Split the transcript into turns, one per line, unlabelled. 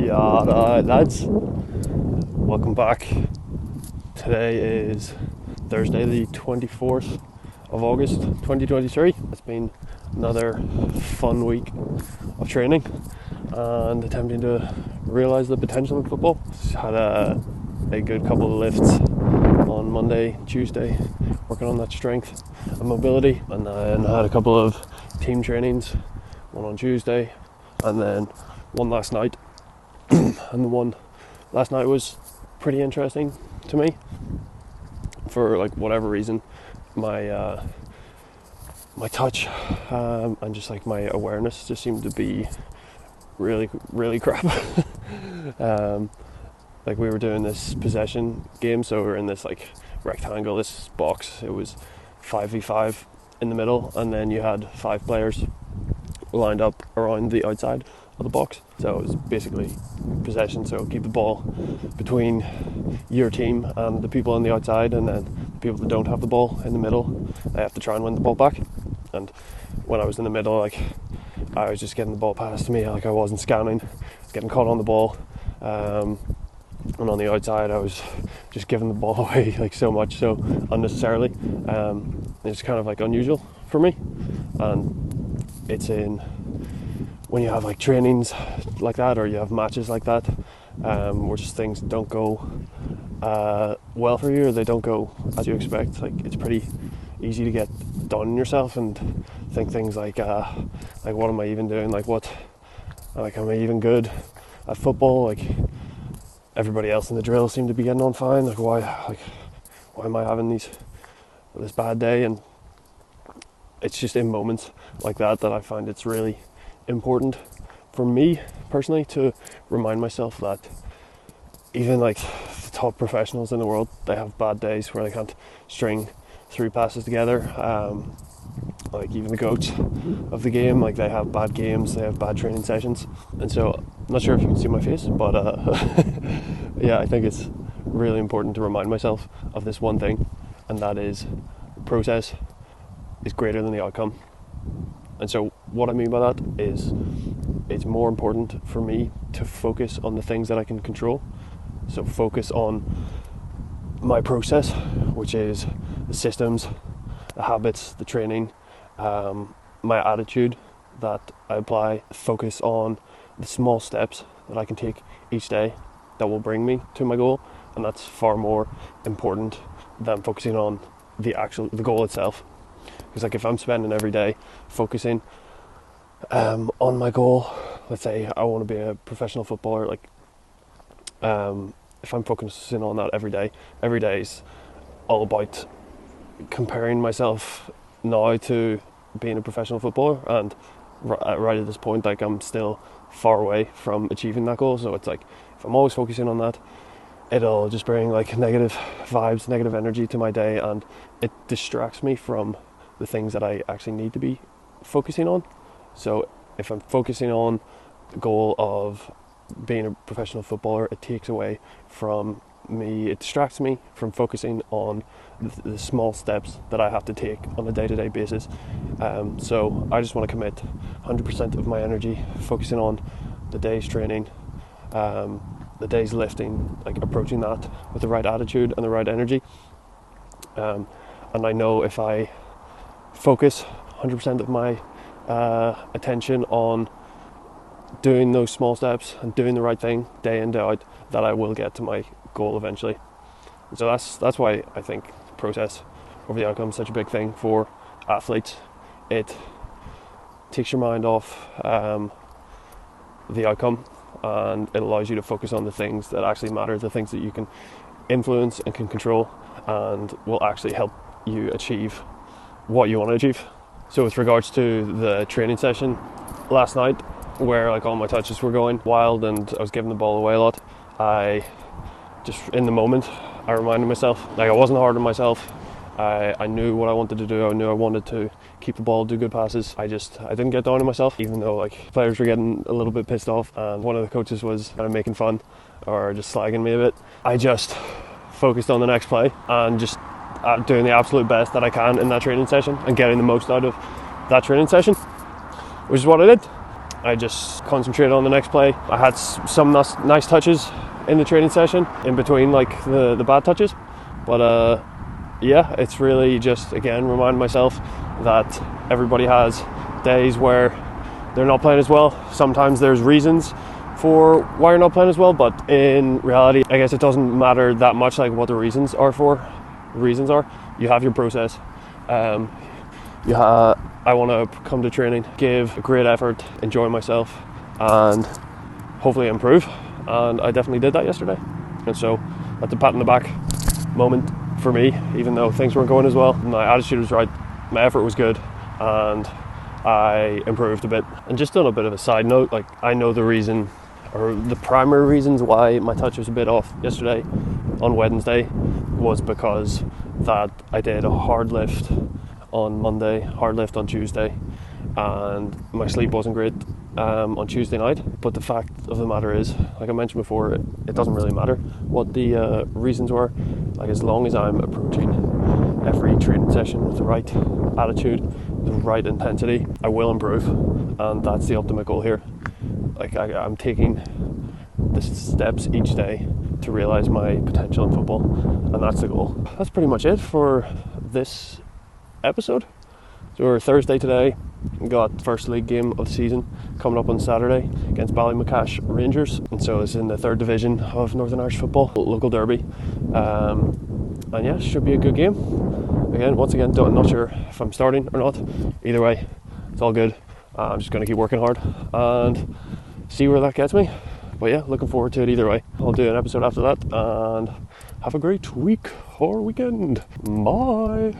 Yeah, lads, welcome back. Today is Thursday, the 24th of August 2023. It's been another fun week of training and attempting to realise the potential in football. Had a good couple of lifts on Monday, Tuesday, working on that strength and mobility, and then I had a couple of team trainings, one on Tuesday and then one last night. And the one last night was pretty interesting to me for whatever reason. My touch and just my awareness just seemed to be really crap. We were doing this possession game, so we were in this rectangle, this box. It was 5v5 in the middle, and then you had 5 players lined up around the outside of the box. So it was basically possession, so keep the ball between your team and the people on the outside, and then the people that don't have the ball in the middle, they have to try and win the ball back. And when I was in the middle, I was just getting the ball passed to me, I wasn't scanning, getting caught on the ball, and on the outside I was just giving the ball away so much, so unnecessarily. It's kind of unusual for me, and it's in when you have trainings like that, or you have matches like that, where just things don't go well for you, or they don't go as you expect. It's pretty easy to get down on yourself and think things like what am I even doing? Am I even good at football? Everybody else in the drill seemed to be getting on fine. Why am I having this bad day? And it's just in moments like that I find it's really important for me personally to remind myself that even the top professionals in the world, they have bad days where they can't string 3 passes together. Even the goats of the game, they have bad games, they have bad training sessions. And so I'm not sure if you can see my face, but yeah, I think it's really important to remind myself of this one thing, and that is process is greater than the outcome. And so what I mean by that is it's more important for me to focus on the things that I can control. So focus on my process, which is the systems, the habits, the training, my attitude that I apply. Focus on the small steps that I can take each day that will bring me to my goal, and that's far more important than focusing on the goal itself. Because if I'm spending every day focusing on my goal, let's say I want to be a professional footballer, if I'm focusing on that every day is all about comparing myself now to being a professional footballer, and right at this point I'm still far away from achieving that goal. So it's if I'm always focusing on that, it'll just bring negative vibes, negative energy to my day, and it distracts me from the things that I actually need to be focusing on. So if I'm focusing on the goal of being a professional footballer, it takes away from me, it distracts me from focusing on the small steps that I have to take on a day-to-day basis. So I just want to commit 100% of my energy focusing on the day's training, the day's lifting, approaching that with the right attitude and the right energy. And I know if I focus 100% of my attention on doing those small steps and doing the right thing day in, day out, that I will get to my goal eventually. And so that's why I think process over the outcome is such a big thing for athletes. It takes your mind off the outcome, and it allows you to focus on the things that actually matter, the things that you can influence and can control, and will actually help you achieve what you want to achieve. So with regards to the training session last night, where all my touches were going wild and I was giving the ball away a lot, I just in the moment I reminded myself I wasn't hard on myself. I knew what I wanted to do. I knew I wanted to keep the ball, do good passes. I didn't get down on myself, even though players were getting a little bit pissed off, and one of the coaches was kind of making fun or just slagging me a bit. I just focused on the next play and just doing the absolute best that I can in that training session and getting the most out of that training session, which is what I did. I just concentrated on the next play. I had some nice touches in the training session in between like the bad touches, but yeah, it's really just again remind myself that everybody has days where they're not playing as well. Sometimes there's reasons for why you're not playing as well, but in reality I guess it doesn't matter that much like what the reasons are. You have your process. I want to come to training, give a great effort, enjoy myself, and hopefully improve, and I definitely did that yesterday. And so that's a pat on the back moment for me, even though things weren't going as well. My attitude was right, my effort was good, and I improved a bit. And just on a bit of a side note, like I know the reason, or the primary reasons why my touch was a bit off yesterday on Wednesday was because that I did a hard lift on Monday, hard lift on Tuesday, and my sleep wasn't great on Tuesday night. But the fact of the matter is, like I mentioned before, it doesn't really matter what the reasons were. Like as long as I'm approaching every training session with the right attitude, the right intensity, I will improve, and that's the ultimate goal here. Like I'm taking the steps each day to realise my potential in football, and that's the goal. That's pretty much it for this episode. So we're Thursday today. We got first league game of the season coming up on Saturday against Ballymacash Rangers, and so it's in the 3rd division of Northern Irish football, local derby, and yeah, should be a good game. Once again, not sure if I'm starting or not. Either way, it's all good. I'm just going to keep working hard and see where that gets me. But yeah, looking forward to it either way. I'll do an episode after that, and have a great week or weekend. Bye.